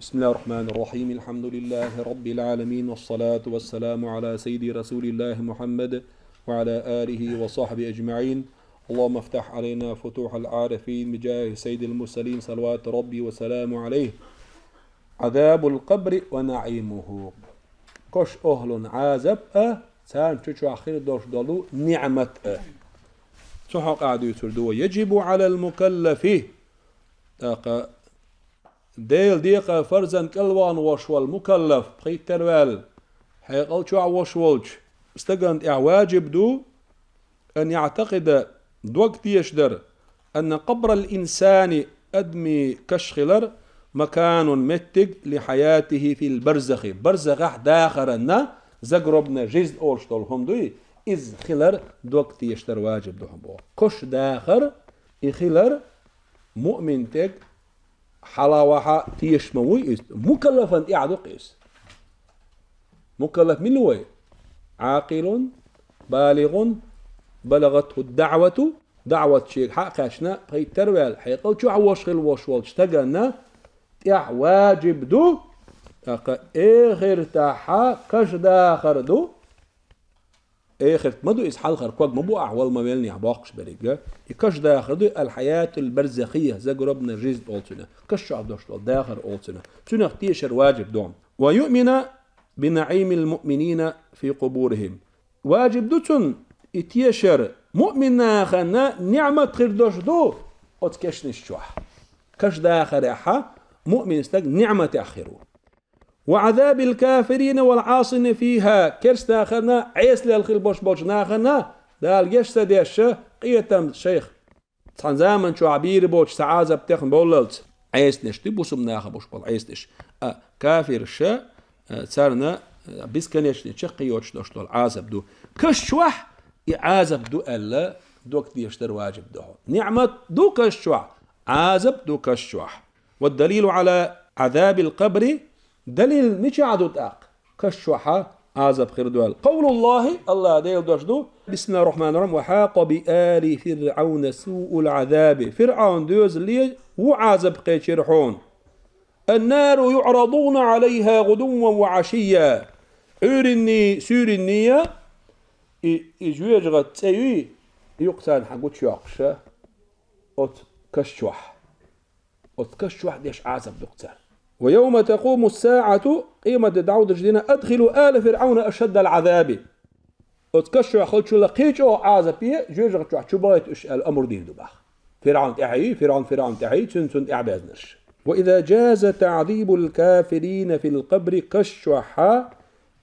بسم الله الرحمن الرحيم. الحمد لله رب العالمين، والصلاة والسلام على سيد رسول الله محمد وعلى آله وصحبه أجمعين. اللهم افتح علينا فتوح العارفين بجاه سيد المرسلين، صلوات ربي وسلامه عليه. عذاب القبر ونعيمه. كش أهل عازب سان تشو آخر دوش دلو نعمة شو قاعد يسردو. يجب على المكلف ديل ديقة فرزن كلوان وشوال مكلف بخيت تروال حيقل شو وشوالش استقنت واجب دو أن يعتقد دوقت يشدر أن قبر الإنسان أدمي كشخلر مكان متق لحياته في البرزخ. برزخ داخرنا زقربنا جزء أولشتول هم دوي إز خلر دوقت يشدر واجب دو هم بو كش داخر إخلر مؤمن تك حلاوة تيشموي مكلفا يعدو قيس. مكلف من هو؟ عاقل بالغ بلغته الدعوة دعوة شيء حقاشنا هي تروال حيقول شو عوشخل وشوال اشتغلنا تيع واجب دو اخر تاحا كش داخر دو اخر مدو اسحال خركوك مبو احوال ما ميلني عباقش بريقا كش داخر دو الحياة البرزخية زقربنا جزء اولتنا كش عبدوش داخر اولتنا تنا اختيشر واجب دوم. ويؤمن بنعيم المؤمنين في قبورهم. واجب دوتن اتيشر مؤمن خنا نعمة خير دوش دو اتكشن الشوح كش داخر احا مؤمن استق نعمة اخره. وعذاب الكافرين والعاصين فيها كرس داخلنا عيس للخيل بوش بوش ناخنا دال جش سديش قيتم شيخ تحن زمن شو عبير بوش سعازة بتخن بوللت عيس نشتي بوسم ناخ بوش بول عيس نش كافر شا صارنا بيسكنيش نشقيوش دوشتول عازب دو كشوح يعازب دو ألا دوك ديشتر واجب دو نعمة دو كشوح عازب دو كشوح. والدليل على عذاب القبر دليل مش عدو تاق كشوحة عازب خير دوال قول الله ديل دوشدو بسم الله الرحمن الرحيم. وحاق بآل فرعون سوء العذاب. فرعون دوز لي وعازب قيشرحون. النار يعرضون عليها غدوا وعشيا عورني سورنية إجويجغت سيوي يقتان حقوت شاقشة أت كشوح ديش عازب دكتور. ويوم تقوم الساعة قيمة دعوة جدينا أدخلوا آل فرعون أشد العذاب. أتكشوا خلتشو لقيتشو عازب بيه جوجغت شو بايت الأمر دين دباخ فرعون تعي فرعون تعي سن إعبازنش. وإذا جاز تعذيب الكافرين في القبر كشوحا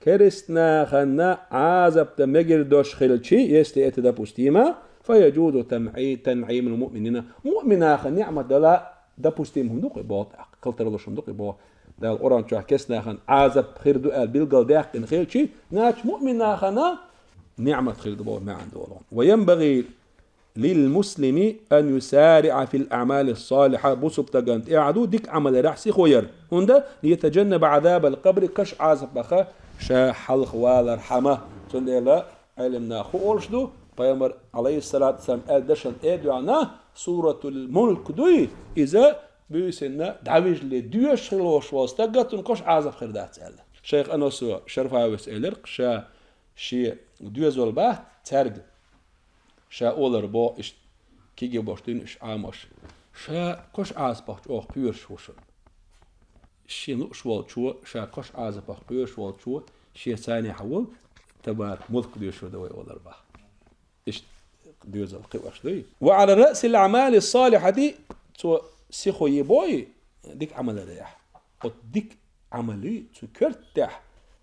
كرسنا خنا عازب تمجر دوش خلتشي يستي اتدا بوستيما فيجوز تنعيم المؤمنين مؤمنا خن نعمة دلا دا بوستيم هم دوقي بوت قلتر دوش هم دوقي بوت دا القرآن شوح كسنا خن عازب خير دوال بيلقل داق ان خلتشي ناش مؤمنا خنا نعمة خير دبوت ما عنده. وينبغي للمسلم أن يسارع في الأعمال الصالحة بوسب تجنت إعدو ديك عمل رحسي خوير هندا ليتجنب عذاب القبر كش عازب بخا شا حلق والرحمة تندلا علمنا خولشدو بيامر عليه الصلاة والسلام دشن ادعنا سورة الملك دوي إذا بيسنا دعوج لديوش خلوش واستقتن كش عازب خردات سأل شيخ أنسو شرفها وسألر شا شي ديوزول باه ترق شا أولر بو إش كيجي باشتين إش عامش شا كش عازبخ أو بيرش وشن شي نقش والشو شا كش عازبخ بيرش والشو شي ثاني حول تبار ملك ديشو دوي أولر باه إش ديوزل قوش دي. وعلى رأس الأعمال الصالحة دي تو سيخو يبوي ديك عمل ريح وديك عملي تو كرتح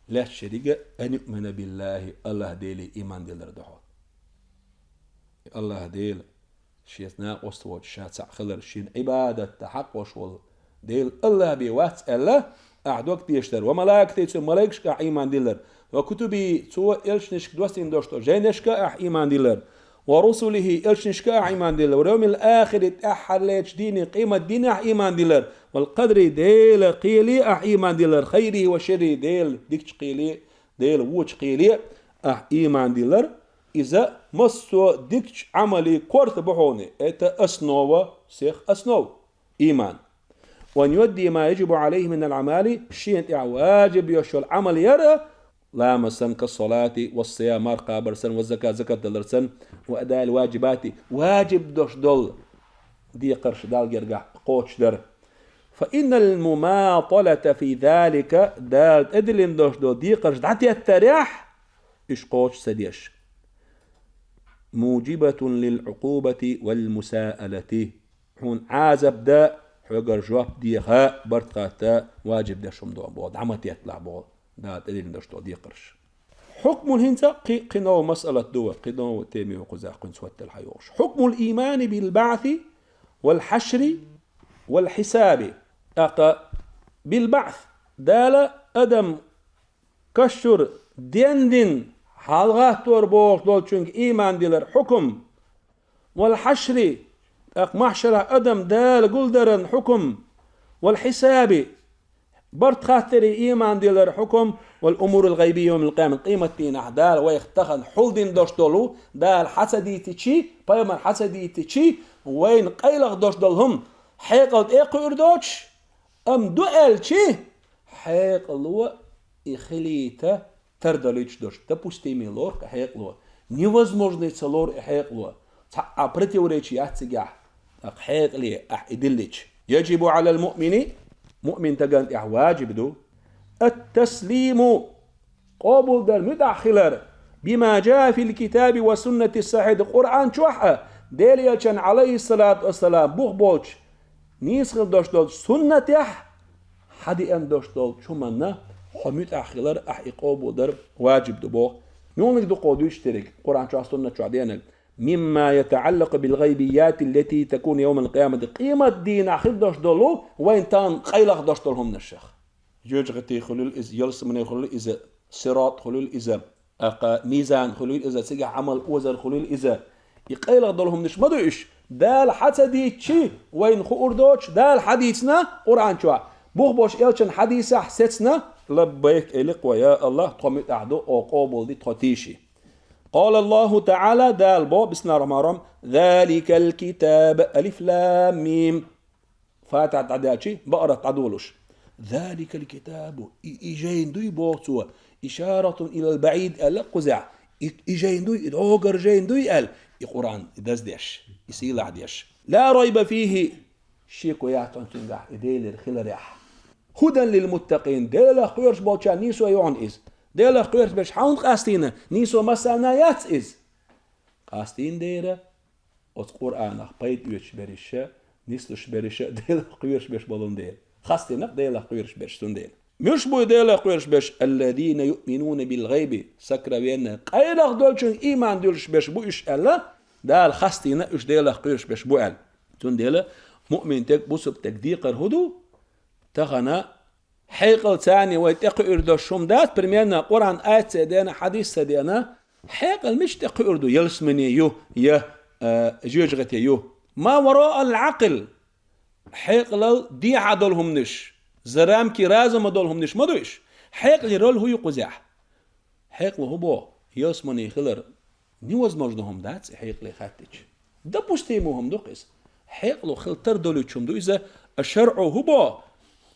لا شريك أن يؤمن بالله الله ديلي إيمان ديل ردحو الله ديل شيتنا قصوت شات خلر شين عبادة تحق وشول ديل الله بيوات الله أعدوك بيشتر وملائكتي تو ملائكش كا إيمان ديلر وكتبي تو إلشنش دوستين دوشتو جينش كا إيمان ديلر ورسله إلشنش كا إيمان ديلر واليوم الآخر تأحليش ديني قيمة دين إيمان ديلر والقدر ديل قيلي إيمان ديلر خيره وشره ديل ديكش قيلي ديل ووش قيلي إيمان ديلر إذا مصو ديكش عملي كورت بحوني إتا أسنوة سيخ أسنو إيمان. وأن يؤدي ما يجب عليه من الأعمال شيء واجب يشو العمل يرى لا مسن كالصلاة والصيام مرقى برسن والزكاة زكاة دلرسن وأداء الواجبات واجب دوش دول دي قرش دال جرقع قوش در فإن المماطلة في ذلك دال أدلين دوش دول دي قرش دعتي التريح إش قوش سديش موجبة للعقوبة والمساءلة هون عازب دا حقر جواب ديها برتقاتا واجب دا شم دو بود عمت يطلع بود دا تدين دشتو دي قرش حكم الهنسا قنو مسألة دو قنو تيمي وقزاق سوات الحيوش حكم الإيمان بالبعث والحشر والحساب أقا بالبعث دالا أدم كشر دين حالغات تور بوش دول چونك إيمان ديلر حكم والحشر أق محشر أدم دال قلدرن حكم والحساب برت خاطري إيمان ديلر حكم والأمور الغيبية يوم القيامة قيمة دين دال ويختخن حلدين دوش دولو دال حسدي تشي بايمر حسدي تشي وين قيلغ دوش دولهم حيقلت إيقو إردوش أم دوئل تشي حيقلوا إخليته تردليش دوش допустимый лор حيقلوا невозможный целор حيقلوا противоречия أتسجع حيقلي إدلش يجب على المؤمن مؤمن تجان واجب دو التسليم قبول در متأخر بما جاء في الكتاب والسنة الصحيحة القرآن شوحة دليل عليه الصلاة والسلام بوخبوش نيسخل دوش دول سنة يح حدي أن دوش دول شمنا حميت أخيلر قبول در واجب دو بوخ ميونك دو قودو يشترك قرآن شوح سنة شوح دينك مما يتعلق بالغيبيات التي تكون يوم القيامة قيمة دين أخذ دوش دولو وين تان قيلق دوش دولهم من الشيخ جوجغتي خلول إز يلسمني خلول إز صراط خلول إز ميزان خلول إز سجع عمل وزر خلول إز يقيلق دولهم نش مدو إيش دال حسدي تشي وين خور دوش دال حديثنا قرآن شوا بوخ إلشن حديثة حسيتنا لبيك إلق ويا الله تقومت أعدو أو قابل دي تخطيشي قال الله تعالى دال بو بسم الله الرحمن الرحيم ذلك الكتاب ألف لام ميم فاتح تعداتشي بقرة تعدولش ذلك الكتاب إيجين دوي بوتوا إشارة إلى البعيد ألا قزع إيجين دوي إدعوغر جين دوي أل القرآن دزديش يسيل عديش لا ريب فيه شيكو يعطون تنجح إديل الخيل ريح هدى للمتقين ديلا خيرش بوتشا نيسو يعون إز ديلا خيرش بش حاون قاستينا نيسو مسانا يات إز قاستين ديرا أت قرآن بيت يوش بريشة نيسلش بريشة ديلا خيرش بش بالون ديل خاستينا ديلا خيرش بش تنديل مش بو ديلا خيرش بش الذين يؤمنون بالغيب سكر بينا قيلق دولشن إيمان دولش بش بو إش ألا دال خاستينا إش ديلا خيرش بش بو أل تنديلا مؤمن تك بوسب تكديقر هدو تغنى حيقل ثاني ويتقي إردو الشمدات برمينا قرآن آيات سيدينا حديث سيدينا حيقل مش تقي إردو يلسمني يو جوجغتي يو ما وراء العقل حيقل دي عدلهم نش زرام كي رازم دولهم نش ما دوش حيقل يرول هو يقزح حيقل هو بو يلسمني خلر نيوز مجدهم دات حيقل خاتج ده بوستيموهم دوقس حيقل خلتر دولو تشمدو إذا الشرع هو بو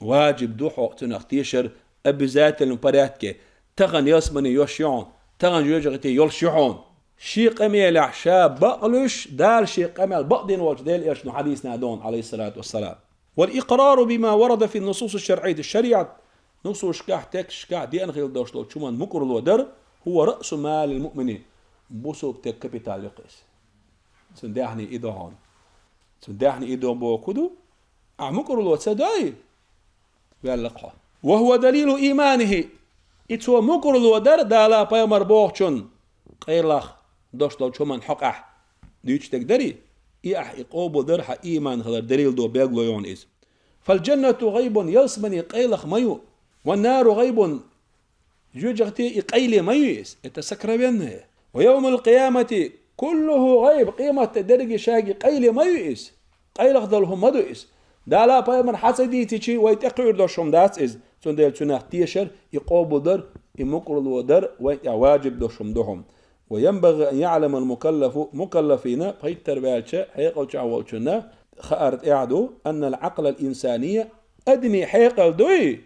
واجب دو حقتنا اختيشر أبزات المباراتك تغن يسمني يوشيون تغن يوجغتي يلشيون شي قمي العشاء بقلش دال شي قمي البقدين وجدال إيش حديثنا دون عليه الصلاة والسلام والإقرار بما ورد في النصوص الشرعية الشريعة نصوص شكاح تك شكاح دي أنخيل دوشلو شمان مكر الودر هو رأس مال المؤمنين بوسو بتك كابيتال يقيس سنداحني إيدو هون سنداحني إيدو بوكودو مكر الودر وهو دليل إيمانه إتو مكر الودر دالا بايمر بوخشن قيلخ دوشلو شمان حقح ديوش تقدري إيح إقوبو درح إيمان هذا دليل دو بيغلو يون إز فالجنة غيب يلسمني قيلخ ميو والنار غيب جوجغتي إقيلي ميو إز إتسكر بينه ويوم القيامة كله غيب قيمة درجي شاقي قيلي ميو إز قيلخ دلهم مدو إز دالا بايمر حسدي تيشي ويتقير دو شمدات إز سندل تناخ تيشر إقوبو در إمكر الودر ويواجب دو شمدهم وينبغي أن يعلم المكلف مكلفين بيتر بالشة حيقل تعولشنا خارت إعدو أن العقل الإنسانية أدمي حيقل دوي.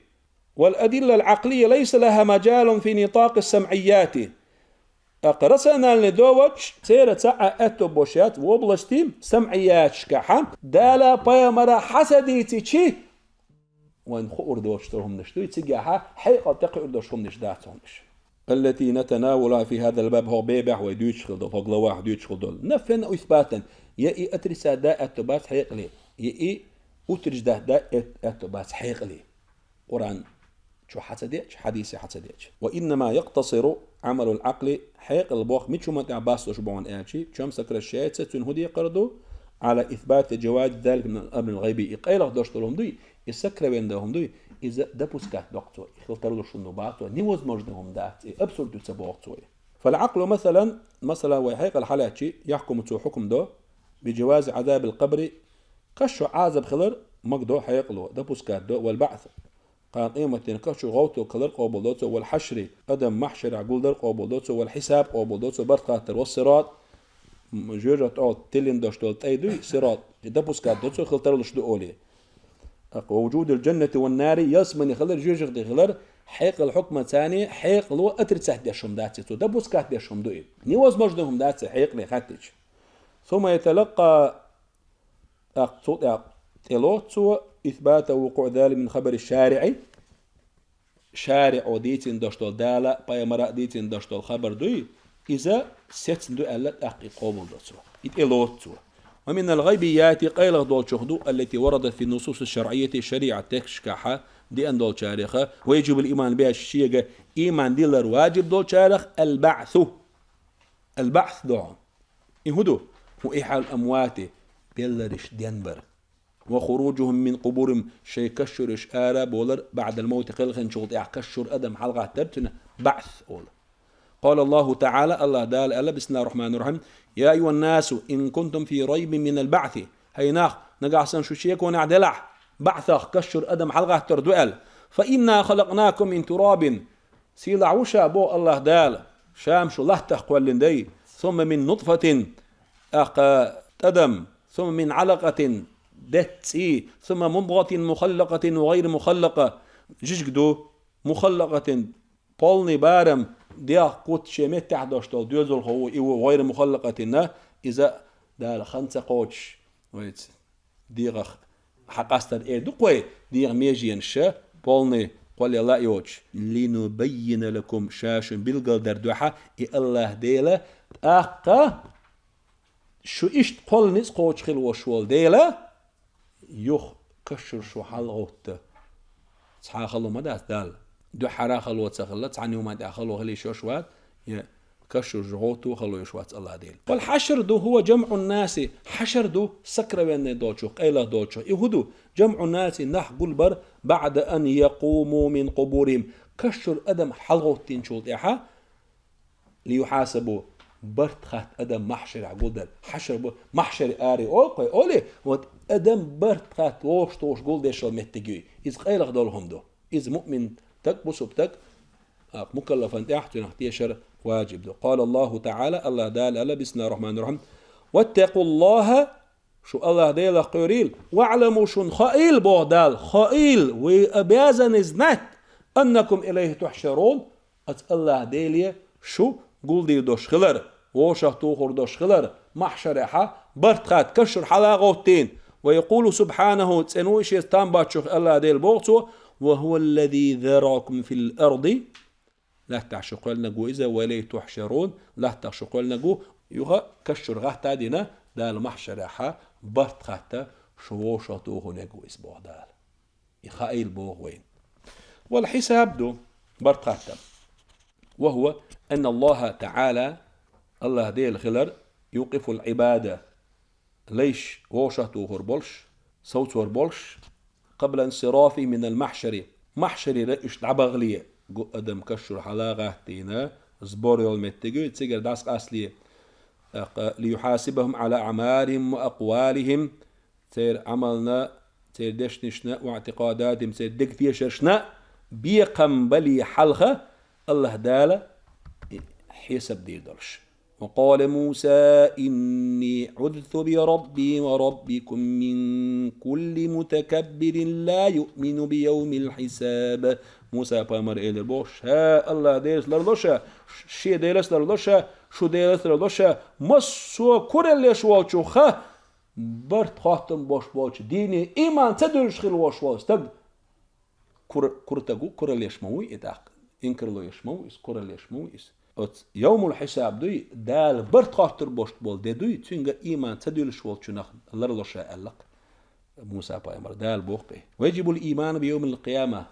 والأدلة العقلية ليس لها مجال في نطاق السمعيات. أقرسنا لدوش سيرة ساعة أتو بوشات وبلشتيم سمعيات شكاحا دالا بايمرا حسديتي چي وين خور دوش ترهم نشتوي تسيقاها حيقل تقعر دوشهم نشداتهم نش. التي نتناولها في هذا الباب هو بيبح ويدوش خلدو فقلا واحد يدوش خلدو نفن أو إثباتا يأي أترسا دا أتوبات حيقلي يأي أترس دا أتوبات حيقلي قرآن شو حسديتش حديثي حسديتش. وإنما يقتصر عمل العقل حيق البوخ ميتشو ما تعباس وشبعون آتشي كم سكر الشيء تنهدي قردو على إثبات جواز ذلك من الأمر الغيبي إقايلة دوشتلهم دوي يسكر بيندهم دوي إذا دبوسكات دكتور يخلطروا شنو بعضو نيوز مجدهم دات أبسل تسبوغتوي. فالعقل مثلا وحيق الحالاتي يحكم تو حكم دو بجواز عذاب القبر قشو عازب خلر مقدو حيقلو دبوسكات دو والبعث قان قيمة كشو غوتو كلر قابلوتو والحشر أدم محشر عقول در قابلوتو والحساب قابلوتو برقاتر والصراط جوجت أو تلين داشتول تأيدوي صراط دبوسكات دوتو خلتر لشدو أولي. ووجود الجنة والنار يسمن خلر جوجت دي خلر حيق الحكمة ثاني حيق لو أترتسح ديشهم داتسو دبوسكات ديشهم دوي نيوز مجدهم داتس حيق لي خاتج. ثم يتلقى تلوتو إثبات وقوع ذلك من خبر الشارع شارع ديتين داشتول دالا باي مرا ديتين داشتول خبر دوي إذا ستن دو ألت أحقي قوم دوتو إتلوتو. ومن الغيبيات قيل دول شهدو التي وردت في النصوص الشرعية شريعة تكشكحة دي أن دول شارخة ويجب الإيمان بها الشيء إيمان ديلر واجب دول شارخ البعث دون يهدو وإحال الأموات بيلرش دينبر وخروجهم من قبورهم شيء كشرش آرا بولر بعد الموت خلقن شغل كشر أدم حلقة ترتنا بعث أول. قال الله تعالى الله دال ألا بسم الله الرحمن الرحيم يا أيها الناس إن كنتم في ريب من البعث هيناخ نقعسن شو شيك ونعدلع بعثخ كشر أدم حلقة تردوال فإنا خلقناكم من تراب سيلع وشا بو الله دال شامش الله تقوال دي ثم من نطفة أدم ثم من علقة دتسي ثم مضغة مخلقة وغير مخلقة جشكدو مخلقة بولني بارم ديا قوت شمت تحداشتال ديوزل هو إيو غير مخلقة إذا دال خمسة قوتش ويت ديغ حقاستر إيه دقوي ديغ ميجين شا بولني قال الله يوتش لنبين لكم شاش بالقل دردوحة إي الله ديلا أقا شو إشت قول نس قوتش خل وشوال ديلا يخ كشر شو حلغوت صحا خلو ما داس دال دو حرا خلو تسخلت عني وما دا خلو خلي شوشوات كشر جغوتو خلو يشوات الله ديل. والحشر دو هو جمع الناس حشر دو سكر بين دوتشو قيلا دوتشو يهدو جمع الناس نحقل بر بعد أن يقوموا من قبورهم كشر أدم حلغوتين شوط إحا ليحاسبوا برت خات أدم محشر عقودل حشر محشر آري أولي وات أدم برت خات توش قول ديش المتجي إذ قيل غدولهم دو إذ مؤمن تك بسبتك مكلفا تحت نحتيشر واجب دو. قال الله تعالى الله دال ألا بسم الله الرحمن الرحيم واتقوا الله شو الله ديل قريل واعلموا شن خائل بودال خائل وأبيازن إزنات أنكم إليه تحشرون أت الله ديليه شو قول دي دوش خلر ووشه توخر دوش خلر محشرحة برتخات كشر حلاغوتين. ويقول سبحانه تسنوش يستان باتشوخ الله ديل بوغتو وهو الذي ذراكم في الأرض لا تعشقوا لنقو إذا ولي تحشرون لا تعشقوا لنقو يوها كشر غاتا دينا دال محشرحة برتخات شووشه توخر نقو إسبوع دال يخائل بوغ وين. والحساب دو برتخات وهو أن الله تعالى الله ديل خلر يوقف العبادة ليش ووشته هربولش صوت هربولش قبل انصرافه من المحشر محشر رئيش عبغلية أدم كشر حلاغة تينا زبور المتجو تسجل داسق أصلية ليحاسبهم على أعمالهم وأقوالهم تير عملنا تير دشنشنا واعتقاداتهم تير دكتي شرشنا بيقم بلي حلقة الله داله حسب دير دلش وقال موسى إني عذت بربي وربكم من كل متكبر لا يؤمن بيوم الحساب. موسى بامر إلى بوش ها الله ديرس لردوشا شي ديرس لردوشا شو ديرس لردوشا مسو كورليش والشو خا برت خاتم باش باش ديني إيمان تدرش خيل واش واس تد كورتاجو كورليش موي إتاق إنكرلويش مويس كورليش مويس يوم الحساب دوي دال برت خاطر بوشت بول دي دوي تشينغا إيمان تدلش والشنخ الله رضا شاء الله موسى بايمر دال بوقي. ويجب الإيمان بيوم القيامة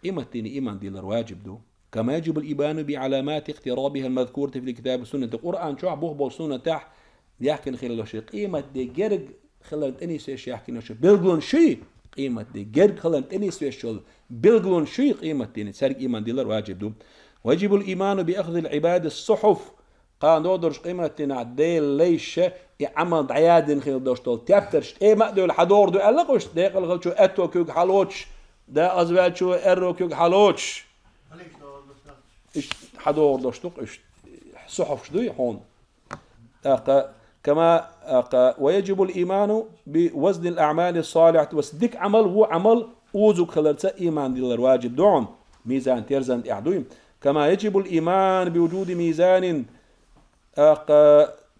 قيمة إيمان دي الواجب دو كما يجب الإيمان بعلامات اقترابها المذكورة في الكتاب والسنة. القرآن شو عبوه بالسنة تاع يحكي خلال شيء قيمة دي جرج خلال أني سيش يحكي نشوف بلغون شيء قيمة دي جرج خلال أني سيش بلغون شيء قيمة دي سرق إيمان دي الواجب دو. ويجب الإيمان بأخذ العباد الصحف قان دودرش قيمة نعديل ليش يعمل عياد خير دوشتول تابترش إيه ما دول حدور دو ألقوش دقل غلشو أتو كيوك حلوش دا أزواج شو إرو كيوك حلوش إيش حدور دوشتوق إيش صحف شدوي هون كما ويجب الإيمان بوزن الأعمال الصالحة وصدق عمل هو عمل أوزك خلالته إيمان دي الواجب دون ميزان تيرزان إعدوين. كما يجب الإيمان بوجود ميزان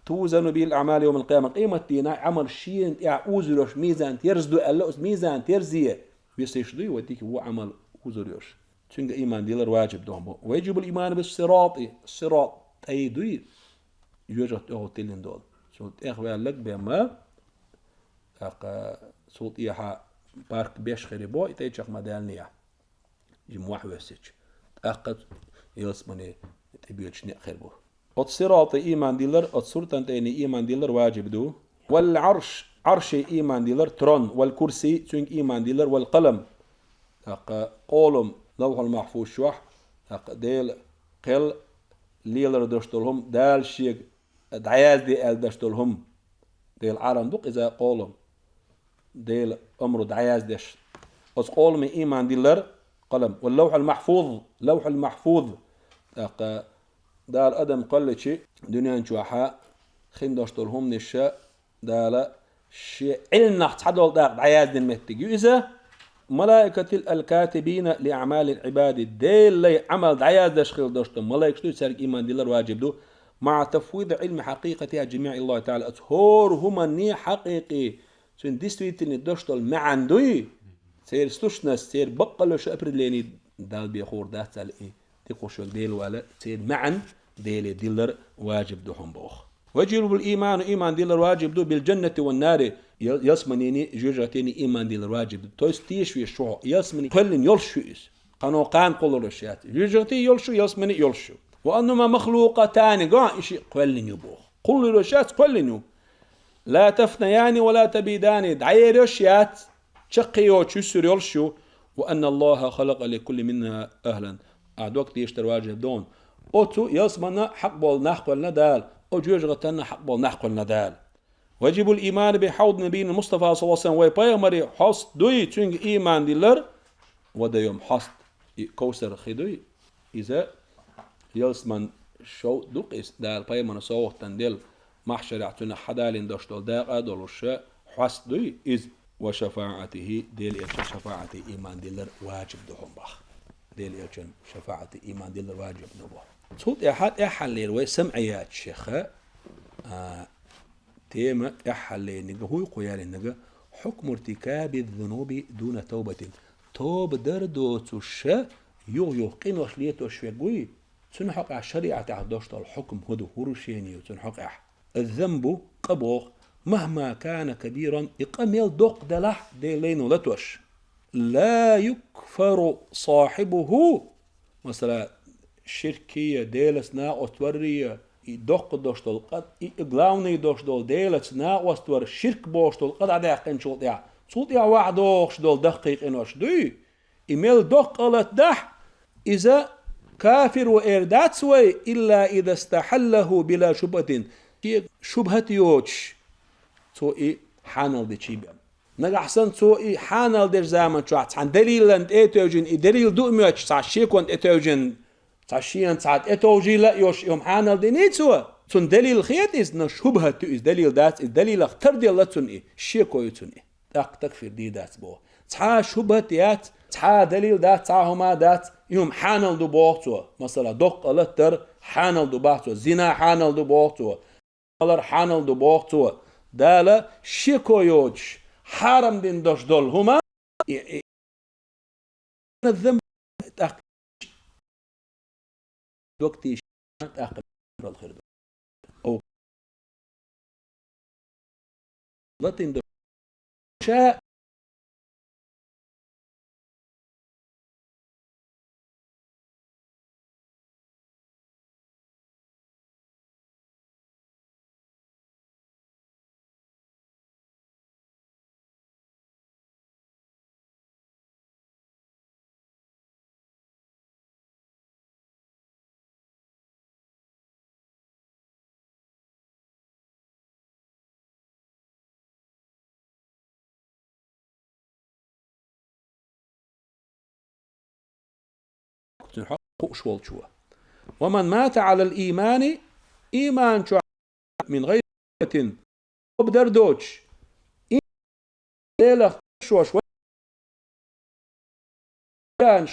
توزن به الأعمال يوم القيامة قيمة دينا عمل شيء أوزروش ميزان تيرزدو ألوس ميزان تيرزية بيسيشدوي وديك هو عمل أوزروش تنجا إيمان دي الواجب دون. ويجب الإيمان بالصراط الصراط تيدوي يوجد أغتلين دول صوت إخوة لك بما صوت إيحا بارك بيش خريبو إتيجاق مدالنيا جموح ويسيج أقد يلسمني تبيوش نأخربو. الصراط إيمان ديلر الصورتان تاني إيمان ديلر واجب دو. والعرش عرش إيمان ديلر ترون والكرسي تنك إيمان ديلر والقلم قولم لوح المحفوظ شوح ديل قل ليلر دشتلهم دال شيء دعياز دي ال دشتلهم ديل عالم دوق إذا قولم ديل أمر دعياز دش أس قولم إيمان ديلر قلم. واللوح المحفوظ لوح المحفوظ دال أدم قل شيء دنيا نشوحها خين دشتلهم نشا دال شيء علنا تحدول داق عياز دين متجي إذا ملائكة الكاتبين لأعمال العباد ديل لي عمل دعياز دشخل دشتم ملائكة شو سرق إيمان ديلر واجب دو مع تفويض علم حقيقتها جميع الله تعالى أتهور هما ني حقيقي سن ديستويتني دشتل معن دوي سير ستوشنس سير بقلو شو أبرليني دال بيخور دات على إيه تقوشو ديل ولا سير معن ديل ديلر واجب دوهم بوخ. ويجب الإيمان إيمان ديلر واجب دو بالجنة والنار يسمنيني جوجاتيني إيمان ديلر واجب دو توستيش في الشو يسمني كلن يلشويس قانو قان قول رشيات جوجاتي يلشو يسمني يلشو وأنما مخلوقتان قان إشي كلن يبوخ قول رشيات كلن يو لا تفنيان ولا تبيدان دعي رشيات شقيو تشسر يلشو وأن الله خلق لكل منها أهلا أعدوك تيشتر واجب دون أوتو يسمنا حق بول نحقل ندال وجوجغتنا حق بول نحقل ندال. ويجب الإيمان بحوض نبينا المصطفى صلى الله عليه وسلم ويبايمري حصد دوي تنج إيمان ديلر ودا يوم حصد كوسر خدوي إذا يسمن شو دوقيس دال بايمر صوت تندل محشر اعتنا حدالين داشتول داقا دولوشا حصد دوي إذ وشفاعته ديل إيشن شفاعة إيمان ديلر واجب دوهم بخ ديل إيشن شفاعة إيمان ديلر واجب دوهم صوت إحد إحليل ويسمعيات شيخة تيمة إحليل نجا هو قيال نجا حكم ارتكاب الذنوب دون توبة توب دردو تشا يو قين وخليته شوي تنحق على الشريعة تعدشت الحكم هدو هروشيني وتنحق الذنب قبوغ مهما كان كبيرا يقمل دوق دلح ديلين ولتوش لا يكفر صاحبه مثلا شركية ديلس نا أستورية يدق دوشتول قد إقلاوني دوشتول ديلس نا أستور شرك بوشتول قد عداقين شوط يا صوت يا واحد دوشتول دقيق إنوش دوي إيميل دق قلت دح إذا كافر وإردات سوي إلا إذا استحله بلا شبهة شبهة يوتش سوء حانل دي تشيبيا نجح سن سوء حانل دي زمان شو عن دليل أنت إتوجن دليل دوميوتش صار شيكون إتوجن تعشيان ساعات إتوجي لا يوش يوم حانل دي نيت سوا سن دليل خيط إز نشبهة إز دليل دات إز دليل اختر دي الله تسن إيه شيء كوي تسن إيه تكفير دي دات بو تحا شبهة يات تحا دليل دات تحا هما دات يوم حانل دو بوغتو مثلا دق ألتر حانل دو بوغتو زنا حانل دو بوغتو ألر حانل دو بوغتو دالا شيء كويوج حرم دين دوش دول هما الذنب وقتي تأخر الخير أو لطين دو شاء حق شوال شوى ومن مات على الإيمان إيمان شو من غير وبدر دوتش ليلة شوى شوى كان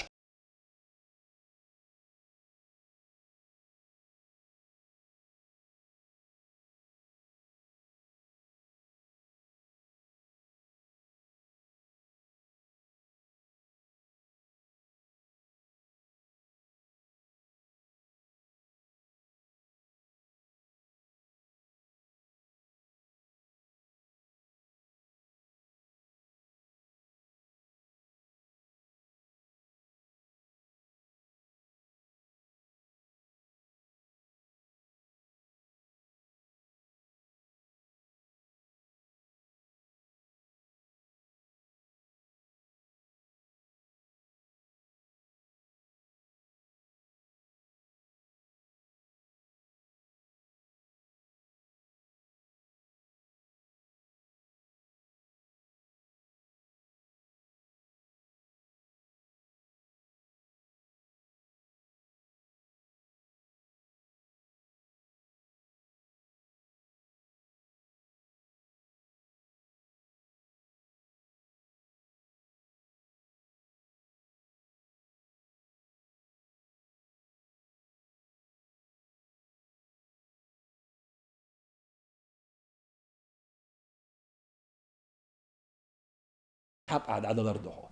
حق عاد عدد الردوحو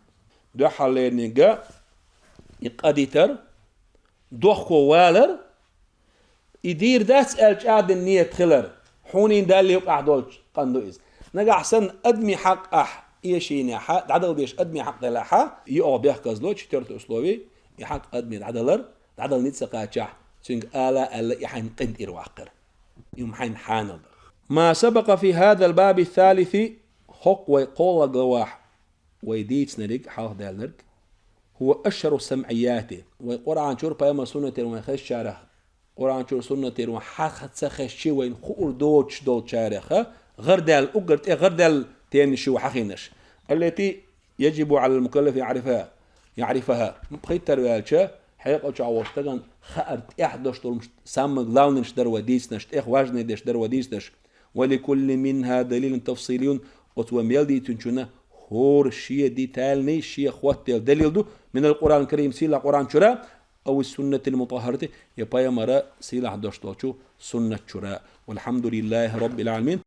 دو حالين نجا يقديتر دوخو والر يدير داس الجاد النية خلر حونين دالي يقع دولش قندو إز نجا حسن أدمي حق إيشيني حق عدل ديش أدمي حق لحا يقع بيحكز لوش ترت أسلوبي يحق أدمي عدلر عدل نتسقى تشح سنج آلا يحين قند إرواقر يوم حين حانل ما سبق في هذا الباب الثالث حق ويقول جواح ويديت نريك حاخ دالنرك هو أشهر السمعيات وقرآن شور بيما سنة ويخش شارخ قرآن شور سنة وحاخ تسخش وين خور دوتش دوت شارخ غردال أقرت غردال تاني شو حخينش التي يجب على المكلف يعرفها بخيت تروالشة حقيقة شعوشتغن خأرت إحداش طول سامق لاونش در وديسنش واجني دش در وديسنش ولكل منها دليل تفصيلي وتوميل دي تنشونه هور شيء دي تالني شيء خوات دليل دو من القرآن الكريم سيلا قرآن شرا أو السنة المطهرة يبقى مرة سيلا 11 سنة شرا والحمد لله رب العالمين